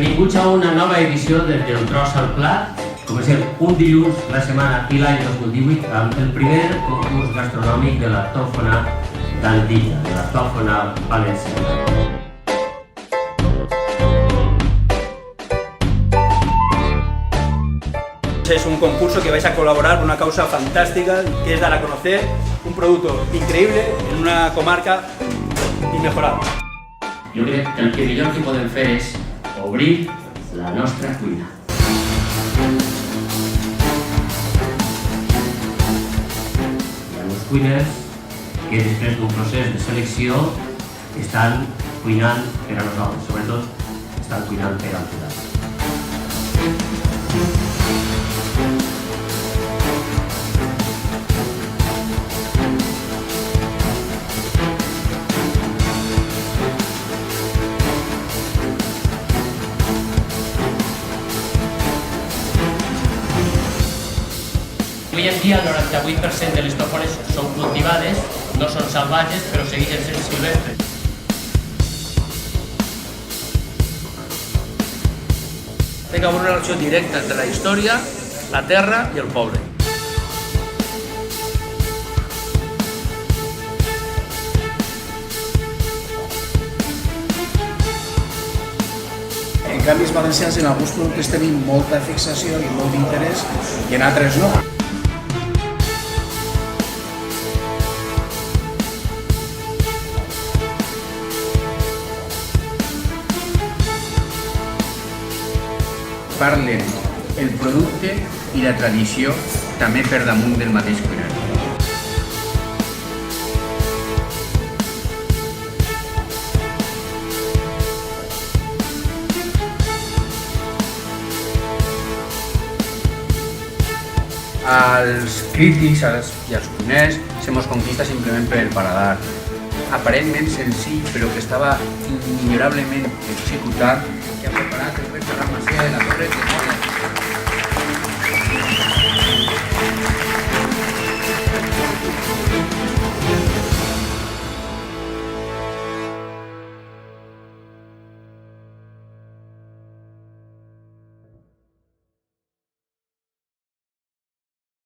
Benvinguts a una nova edició de Del Tros al Plat. Comencem un dilluns la setmana i l'any 2018 amb el primer concurs gastronòmic de la tòfona d'Andilla, de la tòfona valenciana. Es un concurso que vais a colaborar con una causa fantástica, que es dar a conocer un producto increíble en una comarca inmejorable. Jo crec que el que millor que podem fer és obrir la nostra cuina. Hi ha uns cuiners que després d'un procés de selecció estan cuinant per a nosaltres, sobretot estan cuinant per al jurat. Avui en dia el 98% de les tòfones són cultivades, no són salvatges, però segueixen sent silvestres. Té una relació directa entre la història, la terra i el poble. En canvi, els valencians en alguns productes tenim molta fixació i molt d'interès i en altres no. Parlen el producte i la tradició també per damunt del mateix cuinari. Als crítics i als cuiners se mos conquista simplement per el paladar. Aparentment senzill, però que estava immillorablement executat, que ha preparat el restaurant Masia de la Torre, que